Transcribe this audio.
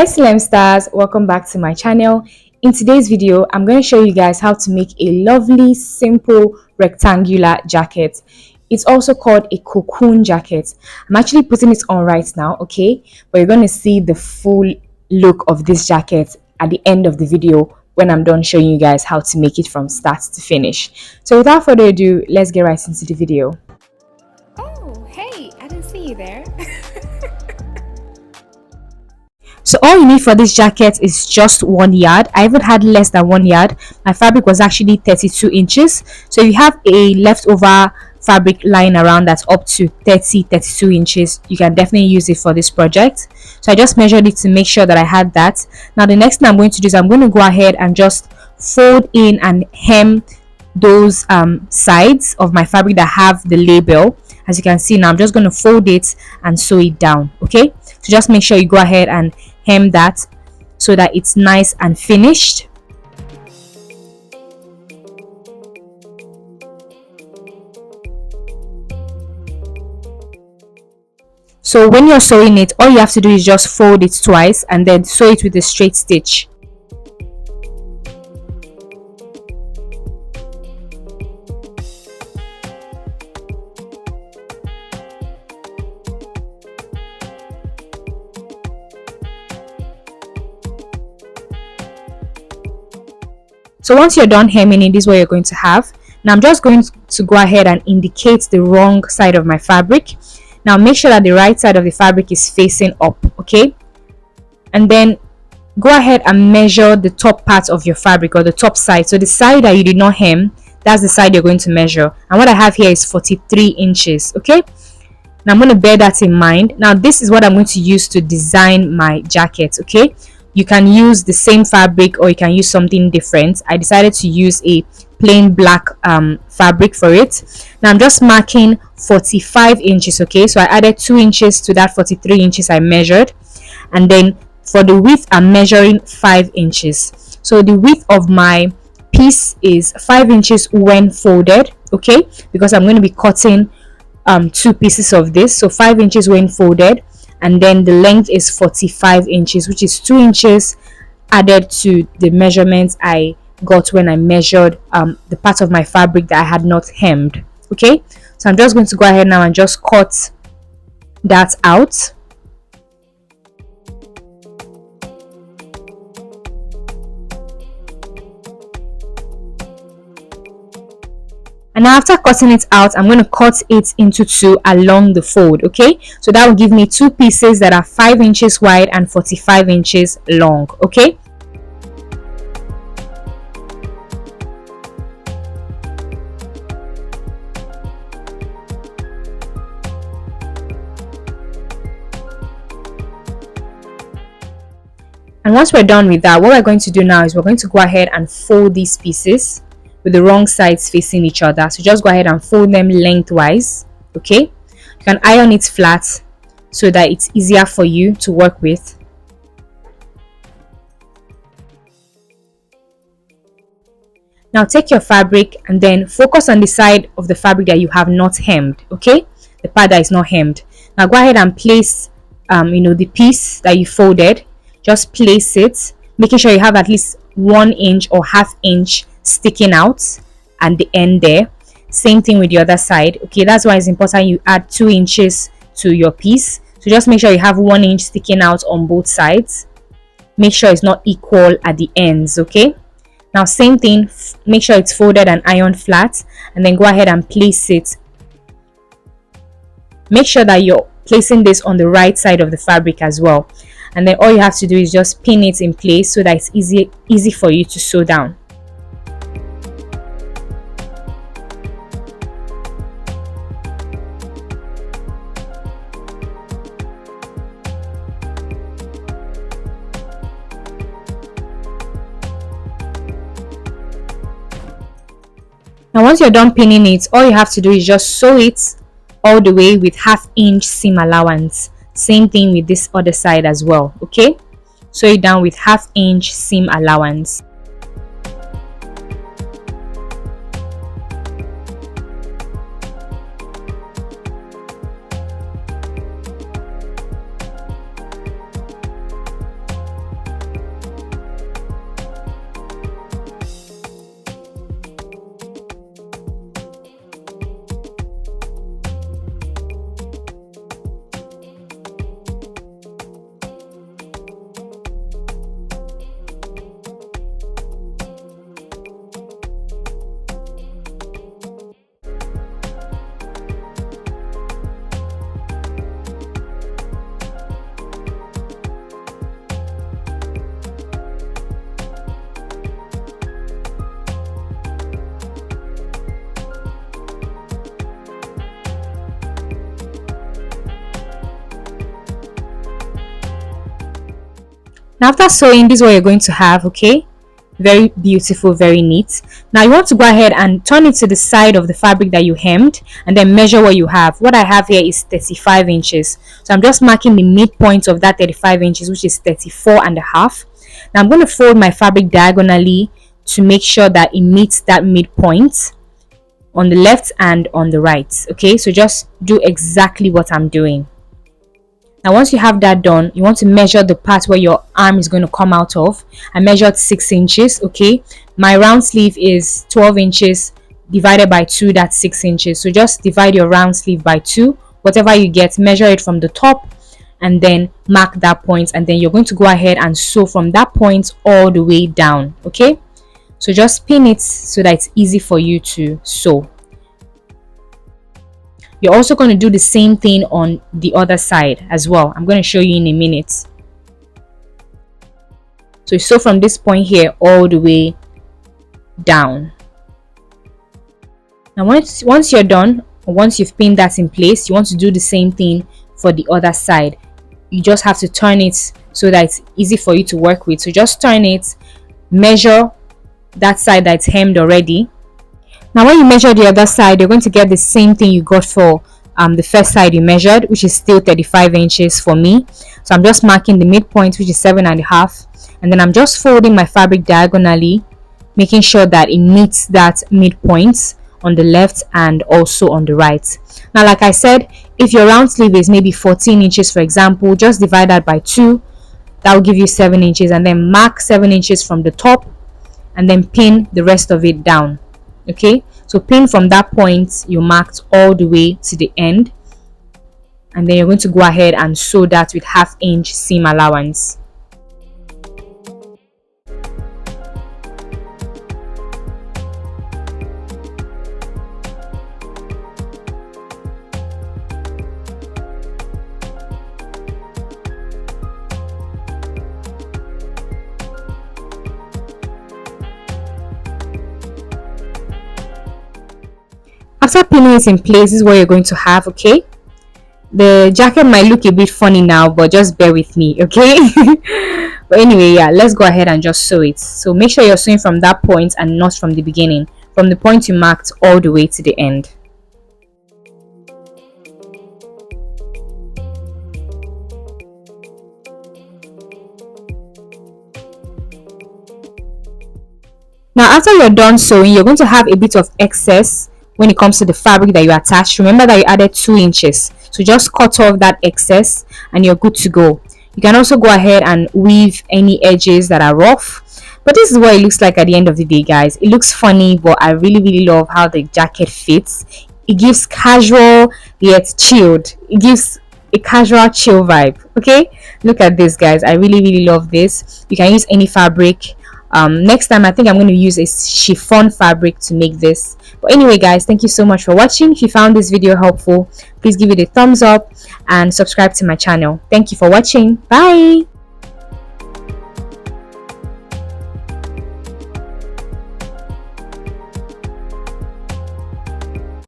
Hi Silem stars, welcome back to my channel. In today's video, I'm going to show you guys how to make a lovely, simple, rectangular jacket. It's also called a cocoon jacket. I'm actually putting it on right now, okay? But you're going to see the full look of this jacket at the end of the video when I'm done showing you guys how to make it from start to finish. So without further ado, let's get right into the video. Oh, hey, I didn't see you there. So all you need for this jacket is just 1 yard. I even had less than 1 yard. My fabric was actually 32 inches. So if you have a leftover fabric lying around that's up to 32 inches, you can definitely use it for this project. So I just measured it to make sure that I had that. Now the next thing I'm going to do is I'm going to go ahead and just fold in and hem those sides of my fabric that have the label. As you can see now, I'm just going to fold it and sew it down. Okay, so just make sure you go ahead and hem that so that it's nice and finished. So when you're sewing it, all you have to do is just fold it twice and then sew it with a straight stitch. So once you're done hemming it, this is what you're going to have. Now I'm just going to go ahead and indicate the wrong side of my fabric. Now make sure that the right side of the fabric is facing up, okay? And then go ahead and measure the top part of your fabric, or the top side. So the side that you did not hem, that's the side you're going to measure. And what I have here is 43 inches, okay? Now I'm going to bear that in mind. Now this is what I'm going to use to design my jacket, okay? You can use the same fabric or you can use something different. I decided to use a plain black fabric for it. Now I'm just marking 45 inches, okay? So I added 2 inches to that 43 inches I measured, and then for the width I'm measuring 5 inches. So the width of my piece is 5 inches when folded, okay? Because I'm going to be cutting 2 pieces of this, so 5 inches when folded. And then the length is 45 inches, which is 2 inches added to the measurements I got when I measured the part of my fabric that I had not hemmed. Okay, so I'm just going to go ahead now and just cut that out. And after cutting it out, I'm going to cut it into 2 along the fold, okay? So that will give me 2 pieces that are 5 inches wide and 45 inches long, okay? And once we're done with that, what we're going to do now is we're going to go ahead and fold these pieces with the wrong sides facing each other. So just go ahead and fold them lengthwise, okay? You can iron it flat so that it's easier for you to work with. Now take your fabric and then focus on the side of the fabric that you have not hemmed, okay? The part that is not hemmed. Now go ahead and place the piece that you folded. Just place it, making sure you have at least 1 inch or ½ inch sticking out and the end there. Same thing with the other side, okay? That's why it's important you add 2 inches to your piece. So just make sure you have 1 inch sticking out on both sides. Make sure it's not equal at the ends, okay? Now same thing, make sure it's folded and ironed flat, and then go ahead and place it. Make sure that you're placing this on the right side of the fabric as well. And then all you have to do is just pin it in place so that it's easy for you to sew down. Now once you're done pinning it, all you have to do is just sew it all the way with ½ inch seam allowance. Same thing with this other side as well, okay? Sew it down with ½ inch seam allowance. Now after sewing, this is what you're going to have. Okay, very beautiful, very neat. Now you want to go ahead and turn it to the side of the fabric that you hemmed, and then measure what you have. What I have here is 35 inches, so I'm just marking the midpoint of that 35 inches, which is 34 and a half. Now I'm going to fold my fabric diagonally to make sure that it meets that midpoint on the left and on the right. Okay, so just do exactly what I'm doing. Now once you have that done, you want to measure the part where your arm is going to come out of. I measured 6 inches. Okay, my round sleeve is 12 inches divided by 2, that's 6 inches. So just divide your round sleeve by 2, whatever you get, measure it from the top and then mark that point, and then you're going to go ahead and sew from that point all the way down. Okay, so just pin it so that it's easy for you to sew. You're also going to do the same thing on the other side as well. I'm going to show you in a minute. So you sew from this point here all the way down. Now once you're done, or once you've pinned that in place, you want to do the same thing for the other side. You just have to turn it so that it's easy for you to work with. So just turn it, measure that side that's hemmed already. Now when you measure the other side, you're going to get the same thing you got for the first side you measured, which is still 35 inches for me. So I'm just marking the midpoint, which is 7.5, and then I'm just folding my fabric diagonally, making sure that it meets that midpoint on the left and also on the right. Now like I said, if your round sleeve is maybe 14 inches for example, just divide that by 2. That will give you 7 inches, and then mark 7 inches from the top and then pin the rest of it down. Okay, so pin from that point you marked all the way to the end, and then you're going to go ahead and sew that with 1/2 inch seam allowance. After pinning it in place, this is what you're going to have. Okay, the jacket might look a bit funny now, but just bear with me. Okay. But anyway, yeah, let's go ahead and just sew it. So make sure you're sewing from that point and not from the beginning, from the point you marked all the way to the end. Now after you're done sewing, you're going to have a bit of excess when it comes to the fabric that you attached. Remember that you added 2 inches, so just cut off that excess and you're good to go. You can also go ahead and weave any edges that are rough, but this is what it looks like at the end of the day, guys. It looks funny, but I really love how the jacket fits. It gives casual yet chilled. It gives a casual chill vibe. Okay, look at this, guys. I really love this. You can use any fabric. Next time I think I'm going to use a chiffon fabric to make this. But anyway, guys, thank you so much for watching. If you found this video helpful, please give it a thumbs up and subscribe to my channel. Thank you for watching. Bye.